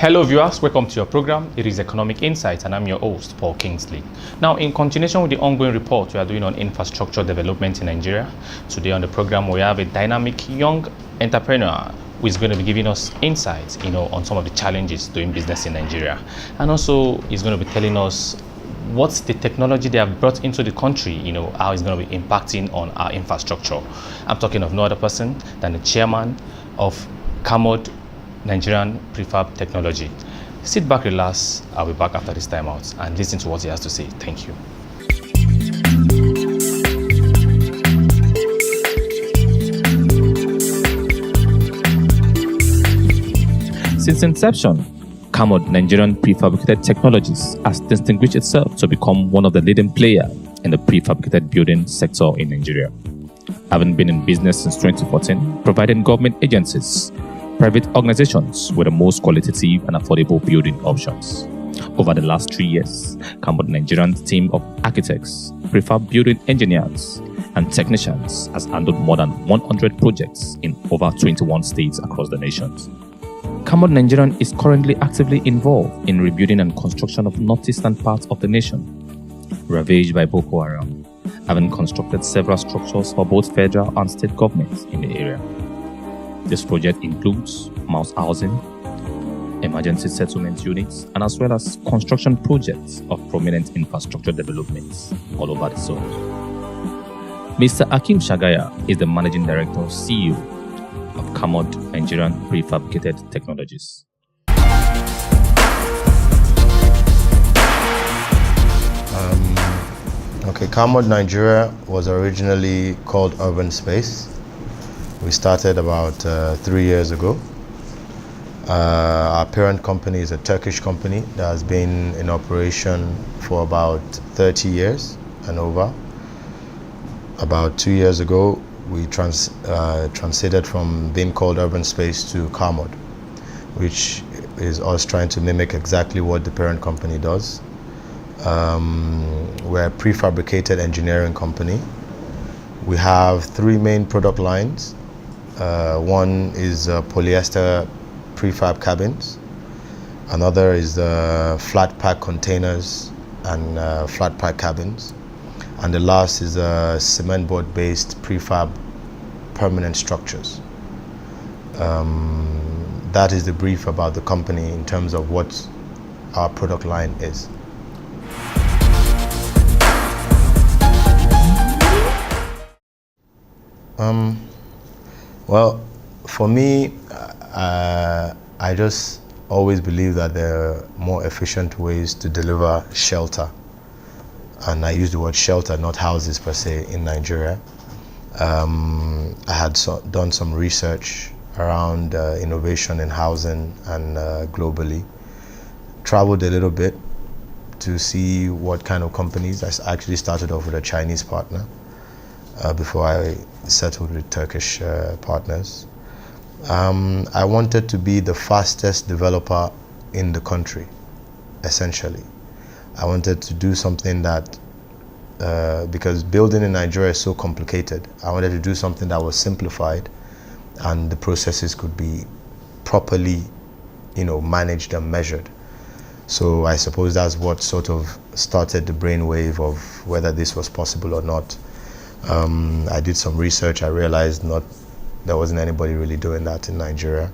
Hello viewers, welcome to your program. It is Economic Insights and I'm your host, Paul Kingsley. Now, in continuation with the ongoing report we are doing on infrastructure development in Nigeria, today on the program we have a dynamic young entrepreneur who is going to be giving us insights, on some of the challenges doing business in Nigeria. And also, he's going to be telling us what's the technology they have brought into the country, how it's going to be impacting on our infrastructure. I'm talking of no other person than the chairman of Karmod Nigerian Prefab Technology. Sit back, relax. I'll be back after this time out and listen to what he has to say. Thank you. Since inception, Karmod Nigerian Prefabricated Technologies has distinguished itself to become one of the leading players in the prefabricated building sector in Nigeria. Having been in business since 2014, providing government agencies, private organizations with the most qualitative and affordable building options. Over the last 3 years, Karmod Nigerian's team of architects, prefab building engineers, and technicians has handled more than 100 projects in over 21 states across the nation. Karmod Nigerian is currently actively involved in rebuilding and construction of northeastern parts of the nation, ravaged by Boko Haram, having constructed several structures for both federal and state governments in the area. This project includes mouse housing, emergency settlement units, and as well as construction projects of prominent infrastructure developments all over the zone. Mr. Akim Shagaya is the Managing Director CEO of Karmod Nigerian Prefabricated Technologies. Karmod Nigeria was originally called Urban Space. We started about 3 years ago. Our parent company is a Turkish company that has been in operation for about 30 years and over. About 2 years ago, we transited from being called Urban Space to Karmod, which is us trying to mimic exactly what the parent company does. We're a prefabricated engineering company. We have 3 main product lines. One is polyester prefab cabins. Another is the flat pack containers and flat pack cabins. And the last is cement board based prefab permanent structures. That is the brief about the company in terms of what our product line is. Well, for me, I just always believe that there are more efficient ways to deliver shelter. And I use the word shelter, not houses per se, in Nigeria. I had done some research around innovation in housing and globally. Traveled a little bit to see what kind of companies. I actually started off with a Chinese partner before I settled with Turkish partners. I wanted to be the fastest developer in the country, essentially. I wanted to do something that, because building in Nigeria is so complicated, I wanted to do something that was simplified and the processes could be properly, managed and measured. So I suppose that's what sort of started the brainwave of whether this was possible or not. I did some research. I realized there wasn't anybody really doing that in Nigeria.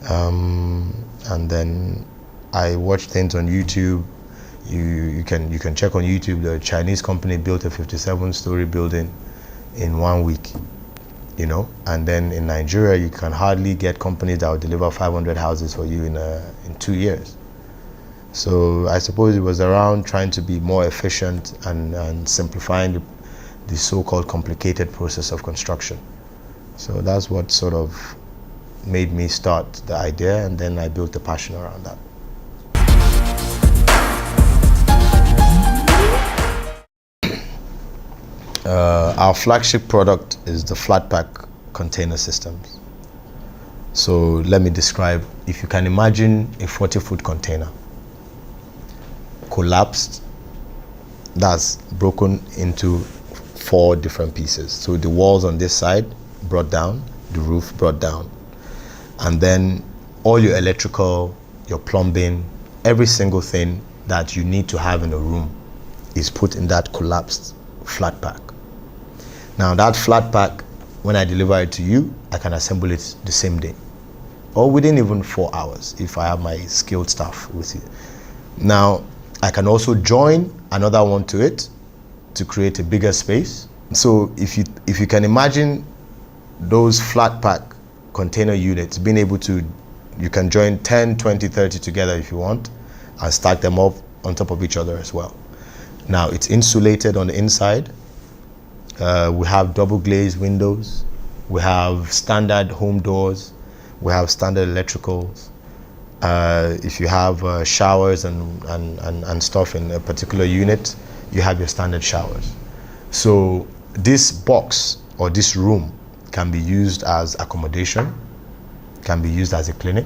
And then I watched things on YouTube. You can check on YouTube. The Chinese company built a 57-story building in 1 week, And then in Nigeria, you can hardly get companies that will deliver 500 houses for you in 2 years. So I suppose it was around trying to be more efficient and simplifying the so-called complicated process of construction. So that's what sort of made me start the idea, and then I built the passion around that. Our flagship product is the flat pack container systems. So let me describe. If you can imagine a 40-foot container collapsed, that's broken into 4 different pieces. So the walls on this side brought down, the roof brought down, and then all your electrical, your plumbing, every single thing that you need to have in a room is put in that collapsed flat pack. Now that flat pack, when I deliver it to you, I can assemble it the same day or within even 4 hours if I have my skilled staff with you. Now I can also join another one to it to create a bigger space. So if you can imagine those flat pack container units being able to, you can join 10, 20, 30 together if you want and stack them up on top of each other as well. Now it's insulated on the inside. We have double glazed windows. We have standard home doors. We have standard electricals. If you have showers and stuff in a particular unit, you have your standard showers. So this box or this room can be used as accommodation, can be used as a clinic,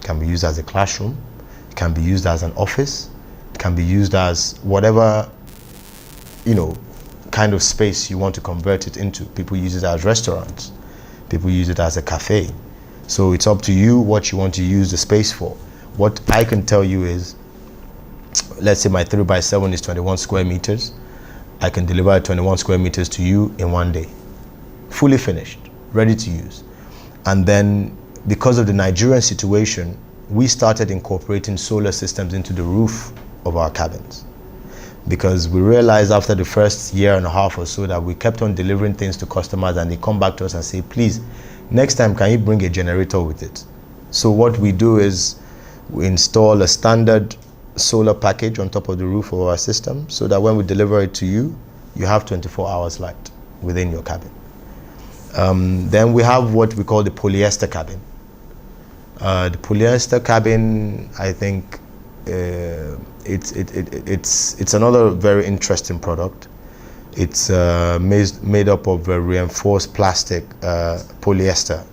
can be used as a classroom, can be used as an office, can be used as whatever, kind of space you want to convert it into. People use it as restaurants. People use it as a cafe. So it's up to you what you want to use the space for. What I can tell you is, let's say my 3x7 is 21 square meters. I can deliver 21 square meters to you in one day, fully finished, ready to use. And then because of the Nigerian situation, we started incorporating solar systems into the roof of our cabins, because we realized after the first year and a half or so that we kept on delivering things to customers and they come back to us and say, please, next time can you bring a generator with it? So what we do is we install a standard solar package on top of the roof of our system so that when we deliver it to you, you have 24 hours light within your cabin. Then we have what we call the polyester cabin. The polyester cabin, I think, it's another very interesting product. It's made up of reinforced plastic polyester,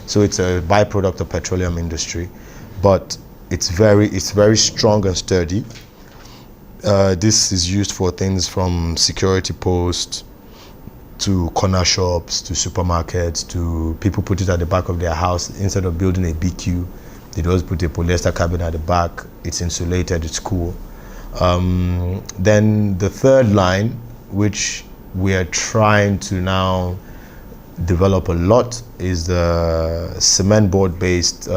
so it's a byproduct of petroleum industry, but it's very strong and sturdy. This is used for things from security posts to corner shops to supermarkets to people put it at the back of their house. Instead of building a BQ, they just put a polyester cabin at the back. It's insulated, it's cool. Then the third line, which we are trying to now develop a lot, is the cement board based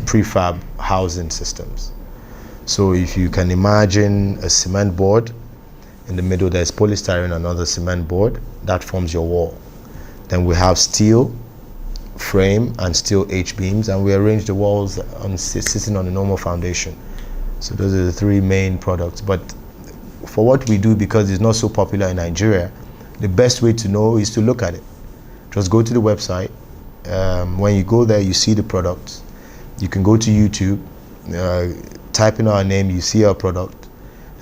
prefab housing systems. So if you can imagine a cement board, in the middle there's polystyrene, another cement board, that forms your wall. Then we have steel frame and steel H-beams, and we arrange the walls sitting on a normal foundation. So those are the three main products. But for what we do, because it's not so popular in Nigeria, the best way to know is to look at it. Just go to the website. When you go there, you see the products. You can go to YouTube, type in our name, you see our product,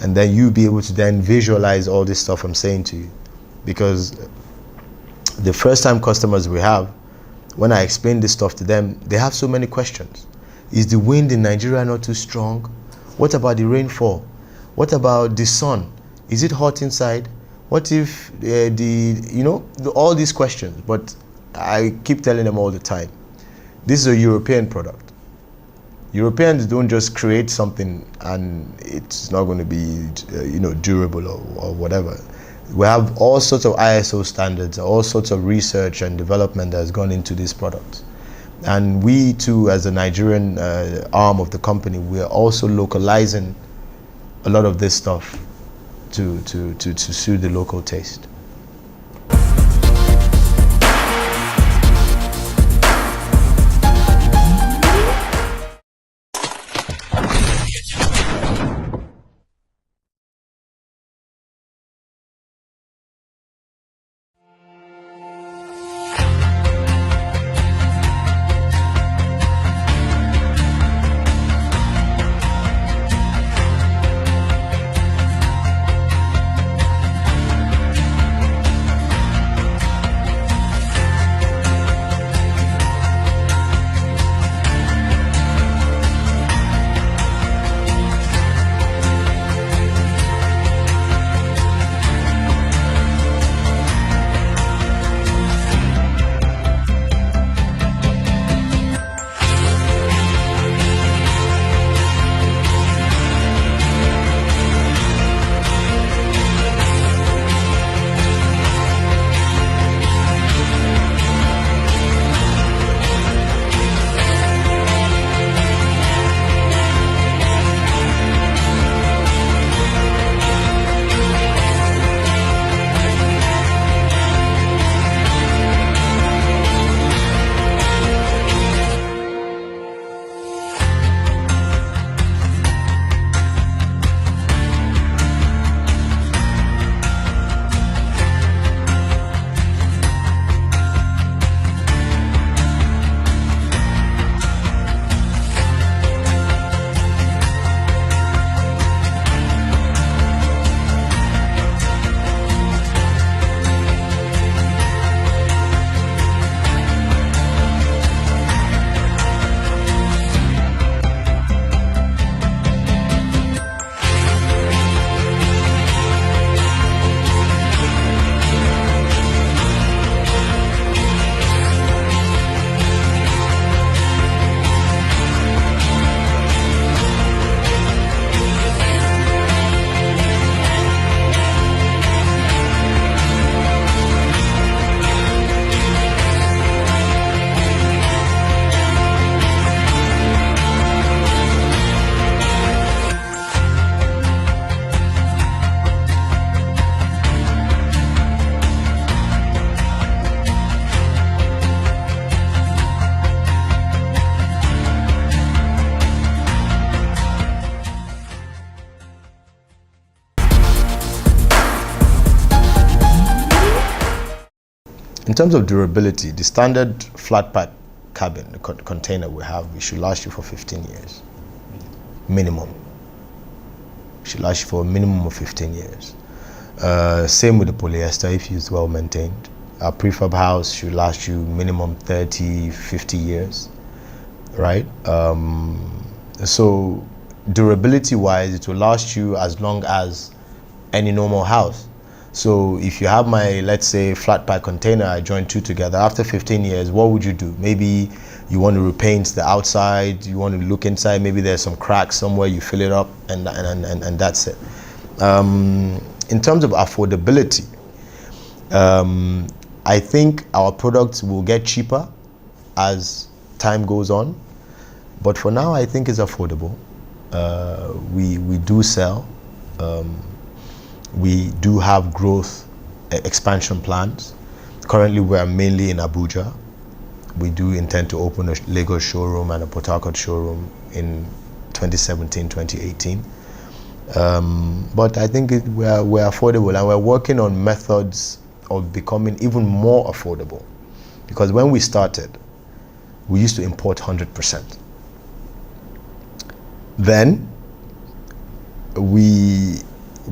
and then you'll be able to then visualize all this stuff I'm saying to you. Because the first time customers we have, when I explain this stuff to them, they have so many questions. Is the wind in Nigeria not too strong? What about the rainfall? What about the sun? Is it hot inside? What if all these questions? But I keep telling them all the time, this is a European product. Europeans don't just create something and it's not going to be durable or whatever. We have all sorts of ISO standards, all sorts of research and development that has gone into these products. And we too, as a Nigerian arm of the company, we are also localizing a lot of this stuff to suit the local taste. terms of durability, the standard flat pack cabin, the container we have, it should last you for 15 years, minimum. It should last you for a minimum of 15 years. Same with the polyester, if it's well maintained. A prefab house should last you minimum 30, 50 years, right? So durability wise, it will last you as long as any normal house. So if you have my, let's say, flat pack container, I join two together, after 15 years, what would you do? Maybe you want to repaint the outside, you want to look inside, maybe there's some cracks somewhere, you fill it up, and that's it. In terms of affordability, I think our products will get cheaper as time goes on, but for now I think it's affordable. We do sell. We do have growth expansion plans. Currently we are mainly in Abuja. We do intend to open a Lagos showroom and a Port Harcourt showroom in 2017, 2018. But I think we're affordable, and we're working on methods of becoming even more affordable. Because when we started, we used to import 100%. Then we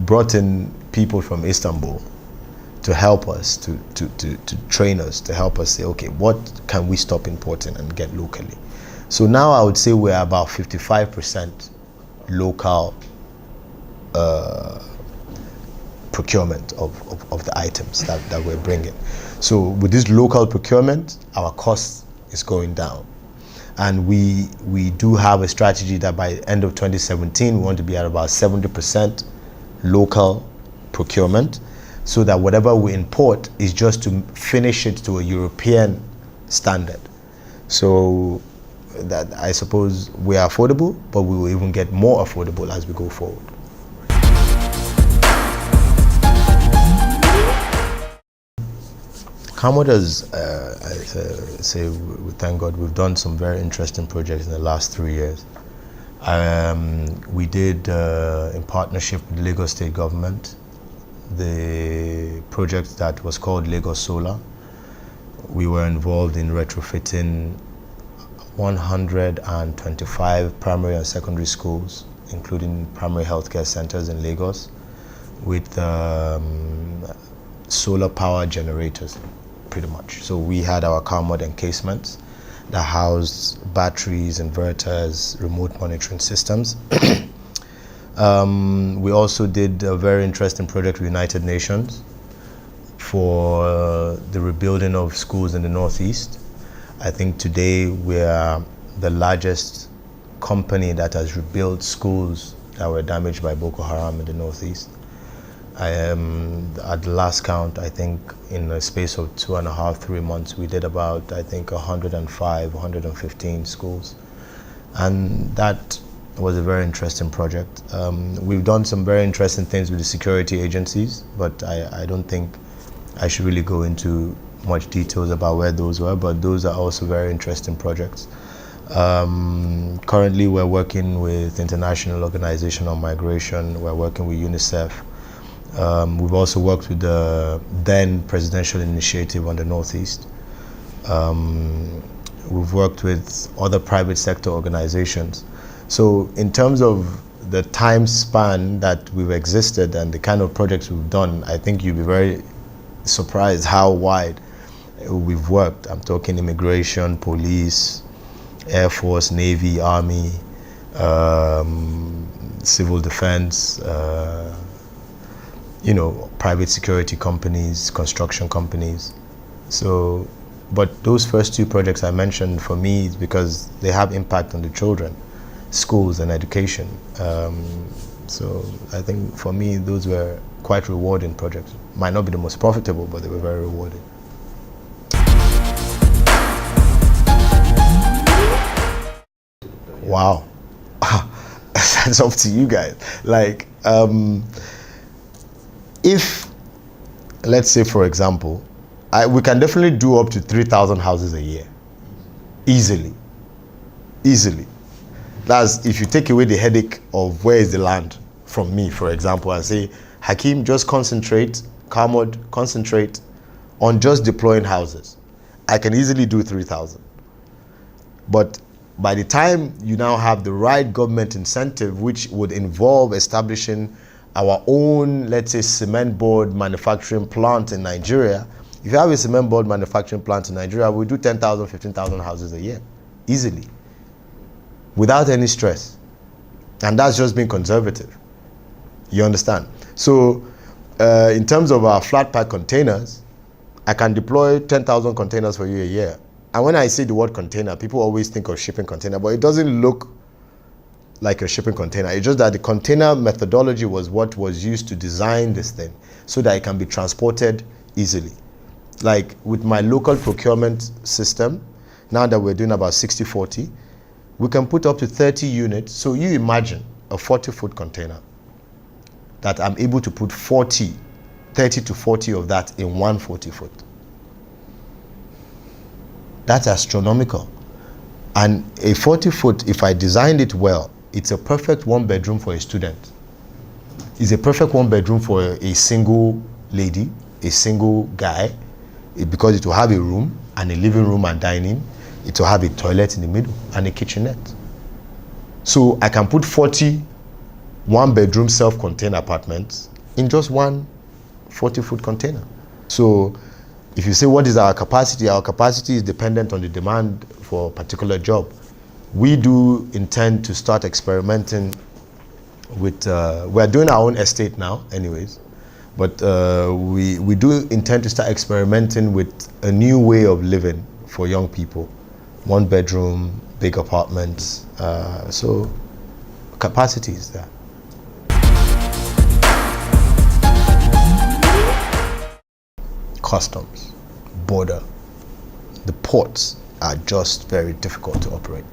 brought in people from Istanbul to help us, to train us, to help us say, okay, what can we stop importing and get locally? So now I would say we're about 55% local procurement of the items that we're bringing. So with this local procurement, our cost is going down. And we do have a strategy that by the end of 2017, we want to be at about 70% local procurement, so that whatever we import is just to finish it to a European standard. So that, I suppose, we are affordable, but we will even get more affordable as we go forward. Karmod has, I say, we thank God, we've done some very interesting projects in the last 3 years. We did, in partnership with Lagos State Government, the project that was called Lagos Solar. We were involved in retrofitting 125 primary and secondary schools, including primary healthcare centers in Lagos, with solar power generators, pretty much. So we had our Karmod encasements that housed batteries, inverters, remote monitoring systems. We also did a very interesting project with United Nations for the rebuilding of schools in the Northeast. I think today we are the largest company that has rebuilt schools that were damaged by Boko Haram in the Northeast. At the last count, I think in a space of 2.5, 3 months, we did about, I think, 105, 115 schools. And that was a very interesting project. We've done some very interesting things with the security agencies, but I don't think I should really go into much details about where those were, but those are also very interesting projects. Currently, we're working with International Organization on Migration. We're working with UNICEF. We've also worked with the then Presidential Initiative on the Northeast. We've worked with other private sector organizations. So in terms of the time span that we've existed and the kind of projects we've done, I think you'll be very surprised how wide we've worked. I'm talking immigration, police, Air Force, Navy, Army, civil defense, private security companies, construction companies. So, but those first two projects I mentioned, for me, is because they have impact on the children, schools and education. So I think for me, those were quite rewarding projects. Might not be the most profitable, but they were very rewarding. Wow. That's up to you guys. Like, if, let's say, for example, we can definitely do up to 3,000 houses a year. Easily. That's if you take away the headache of where is the land from me, for example, and say, Hakeem, just concentrate, Karmod, concentrate on just deploying houses. I can easily do 3,000. But by the time you now have the right government incentive, which would involve establishing our own, let's say, cement board manufacturing plant in Nigeria, if you have a cement board manufacturing plant in Nigeria, we do 10,000, 15,000 houses a year, easily, without any stress. And that's just being conservative. You understand? So in terms of our flat pack containers, I can deploy 10,000 containers for you a year. And when I say the word container, people always think of shipping container, but it doesn't look like a shipping container. It's just that the container methodology was what was used to design this thing so that it can be transported easily. Like with my local procurement system, now that we're doing about 60-40, we can put up to 30 units. So you imagine a 40-foot container that I'm able to put 30 to 40 of that in one 40-foot. That's astronomical. And a 40-foot, if I designed it well, it's a perfect one bedroom for a student. It's a perfect one bedroom for a single lady, a single guy, because it will have a room and a living room and dining. It will have a toilet in the middle and a kitchenette. So I can put 40 one-bedroom self-contained apartments in just one 40-foot container. So if you say, what is our capacity? Our capacity is dependent on the demand for a particular job. We do intend to start experimenting with, we're doing our own estate now anyways, but we do intend to start experimenting with a new way of living for young people. One bedroom, big apartments, so capacity is there. Customs, border, the ports are just very difficult to operate.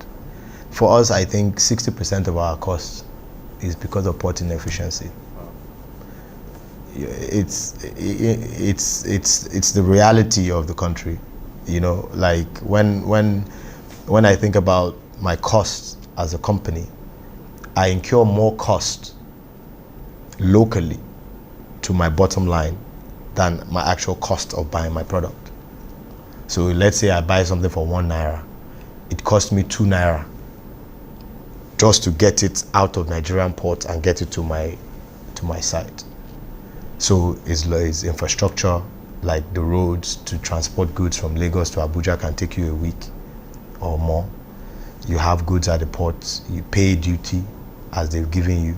For us, I think 60% of our costs is because of port inefficiency. It's the reality of the country, you know. Like when I think about my costs as a company, I incur more cost locally to my bottom line than my actual cost of buying my product. So let's say I buy something for 1 naira, it costs me 2 naira just to get it out of Nigerian port and get it to my site. So it's infrastructure, like the roads to transport goods from Lagos to Abuja can take you a week or more. You have goods at the ports, you pay duty as they've given you.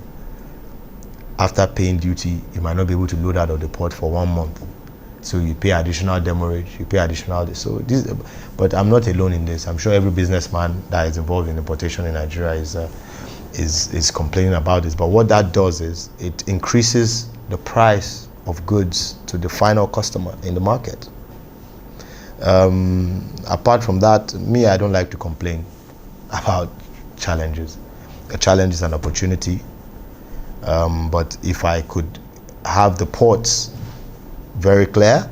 After paying duty, you might not be able to load out of the port for 1 month. So you pay additional demurrage, you pay additional so this, but I'm not alone in this. I'm sure every businessman that is involved in importation in Nigeria is complaining about this. But what that does is it increases the price of goods to the final customer in the market. Apart from that, I don't like to complain about challenges. A challenge is an opportunity. But if I could have the ports very clear,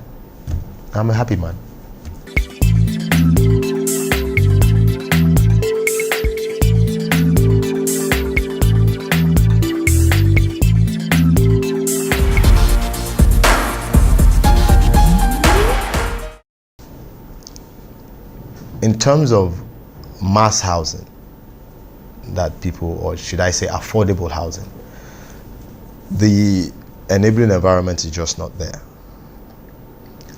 I'm a happy man. In terms of mass housing that people, or should I say affordable housing, the enabling environment is just not there.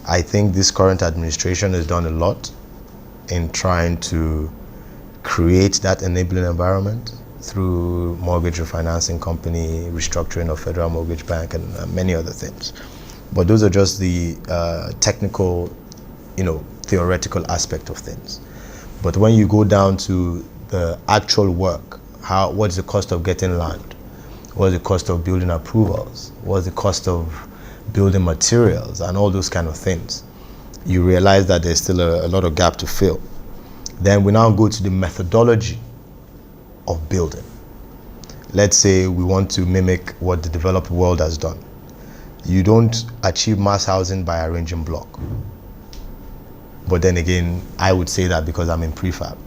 I think this current administration has done a lot in trying to create that enabling environment through mortgage refinancing company, restructuring of Federal Mortgage Bank, and many other things. But those are just the technical, theoretical aspect of things. But when you go down to the actual work, what's the cost of getting land? What's the cost of building approvals? What's the cost of building materials and all those kind of things? You realize that there's still a lot of gap to fill. Then we now go to the methodology of building. Let's say we want to mimic what the developed world has done. You don't achieve mass housing by arranging block. But then again, I would say that because I'm in prefab.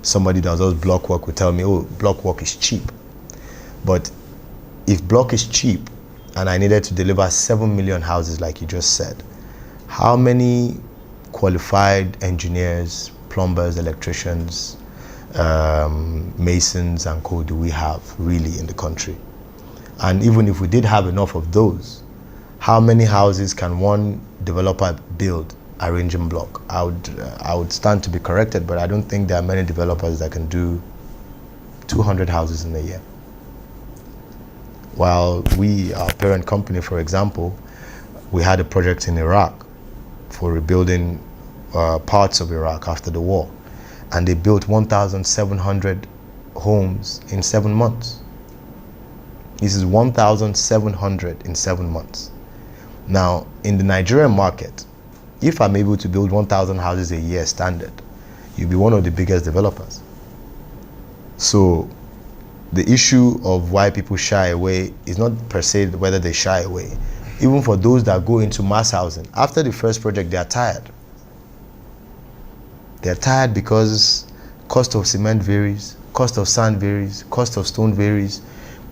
Somebody that does block work would tell me, oh, block work is cheap. But if block is cheap and I needed to deliver 7 million houses like you just said, How many qualified engineers, plumbers, electricians, masons and co do we have really in the country? And even if we did have enough of those, how many houses can one developer build arranging block? I would stand to be corrected, but I don't think there are many developers that can do 200 houses in a year. While we, our parent company, for example, we had a project in Iraq for rebuilding parts of Iraq after the war, and they built 1,700 homes in 7 months. This is 1,700 in 7 months. Now, in the Nigerian market, if I'm able to build 1,000 houses a year standard, you'll be one of the biggest developers. So the issue of why people shy away is not per se whether they shy away. Even for those that go into mass housing, after the first project, they are tired. They're tired because cost of cement varies, cost of sand varies, cost of stone varies.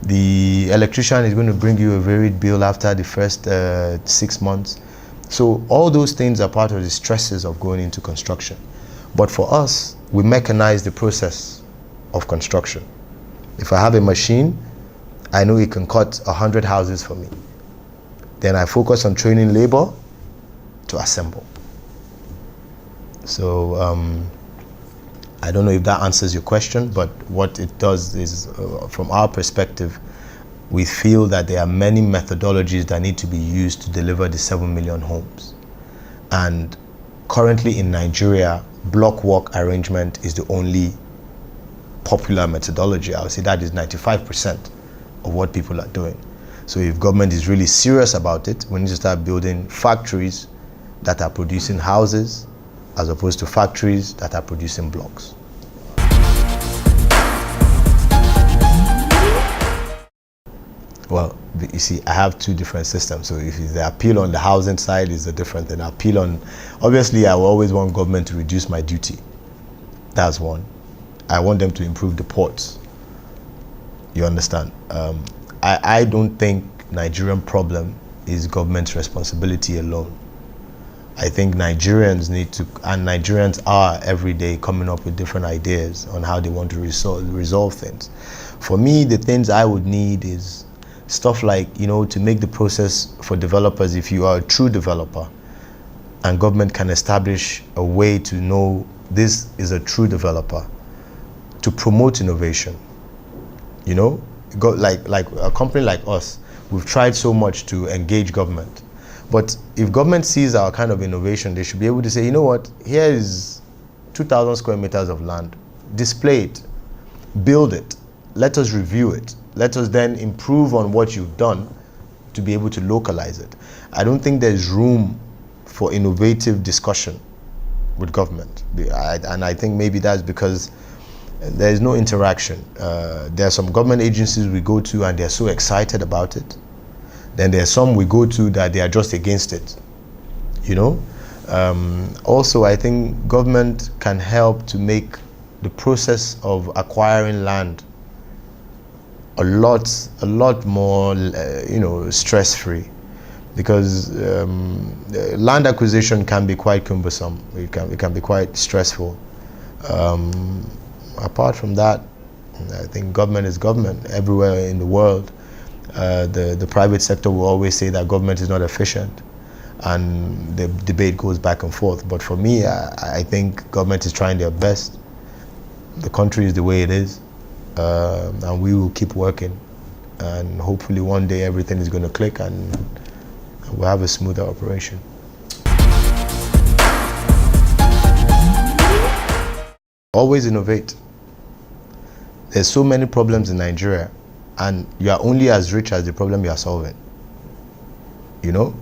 The electrician is going to bring you a varied bill after the first 6 months. So all those things are part of the stresses of going into construction. But for us, we mechanize the process of construction. If I have a machine, I know it can cut 100 houses for me. Then I focus on training labor to assemble. So I don't know if that answers your question, but what it does is, from our perspective, we feel that there are many methodologies that need to be used to deliver the 7 million homes. And currently in Nigeria, block work arrangement is the only popular methodology. I would say that is 95% of what people are doing. So if government is really serious about it, we need to start building factories that are producing houses as opposed to factories that are producing blocks. Well, you see, I have two different systems. So if the appeal on the housing side is a different than appeal on, obviously I will always want government to reduce my duty. That's one. I want them to improve the ports. You understand? I don't think Nigerian problem is government's responsibility alone. I think Nigerians need to, and Nigerians are every day coming up with different ideas on how they want to resolve things. For me, the things I would need is stuff like, to make the process for developers, if you are a true developer, and government can establish a way to know this is a true developer, to promote innovation. Like a company like us, we've tried so much to engage government. But if government sees our kind of innovation, they should be able to say, you know what, here is 2,000 square meters of land, display it, build it, let us review it, let us then improve on what you've done to be able to localize it. I don't think there's room for innovative discussion with government. And I think maybe that's because there is no interaction. There are some government agencies we go to and they're so excited about it. Then there are some we go to that they are just against it. Also, I think government can help to make the process of acquiring land a lot more, stress-free, because land acquisition can be quite cumbersome. It can be quite stressful. Apart from that, I think government is government everywhere in the world. The private sector will always say that government is not efficient, and the debate goes back and forth. But for me, I think government is trying their best. The country is the way it is, and we will keep working, and hopefully one day everything is going to click and we'll have a smoother operation. Always innovate. There's so many problems in Nigeria, and you are only as rich as the problem you are solving.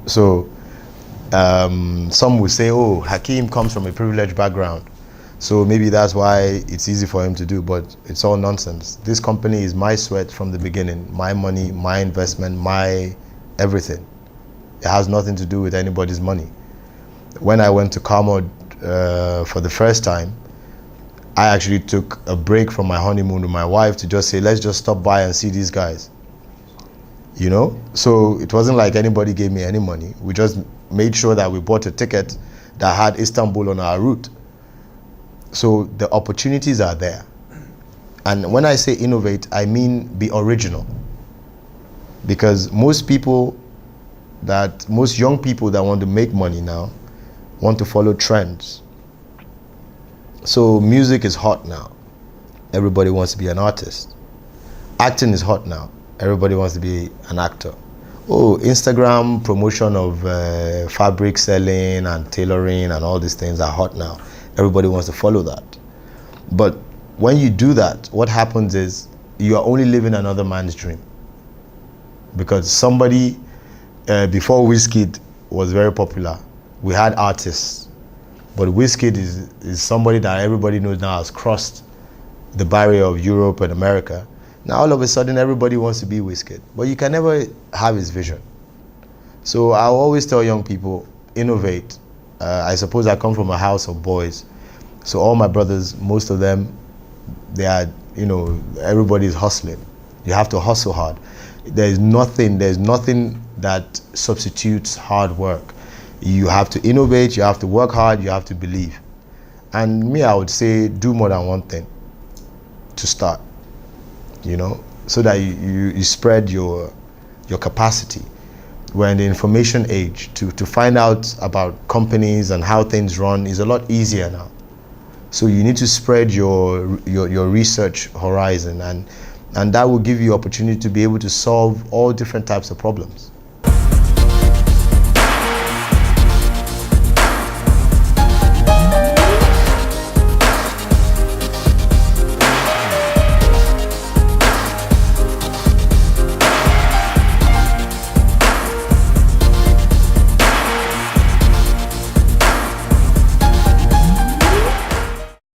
So some will say, oh, Hakeem comes from a privileged background, so maybe that's why it's easy for him to do, but it's all nonsense. This company is my sweat from the beginning, my money, my investment, my everything. It has nothing to do with anybody's money. When I went to Karmod for the first time, I actually took a break from my honeymoon with my wife to just say, let's just stop by and see these guys. you know. So it wasn't like anybody gave me any money. We just made sure that we bought a ticket that had Istanbul on our route. So the opportunities are there. And when I say innovate, I mean be original. Because most young people that want to make money now want to follow trends. So music is hot now. Everybody wants to be an artist. Acting is hot now. Everybody wants to be an actor. Oh, Instagram promotion of fabric selling and tailoring and all these things are hot now. Everybody wants to follow that. But when you do that, what happens is you are only living another man's dream. Because somebody, before Wizkid was very popular, we had artists. But Wizkid is somebody that everybody knows now has crossed the barrier of Europe and America. Now all of a sudden everybody wants to be Wizkid. But you can never have his vision. So I always tell young people, innovate. I suppose I come from a house of boys. So all my brothers, most of them, they are, everybody's hustling. You have to hustle hard. There's nothing that substitutes hard work. You have to innovate, you have to work hard, you have to believe. And me, I would say do more than one thing to start, so that you spread your capacity. We're in the information age. To find out about companies and how things run is a lot easier now. So you need to spread your research horizon, and that will give you opportunity to be able to solve all different types of problems.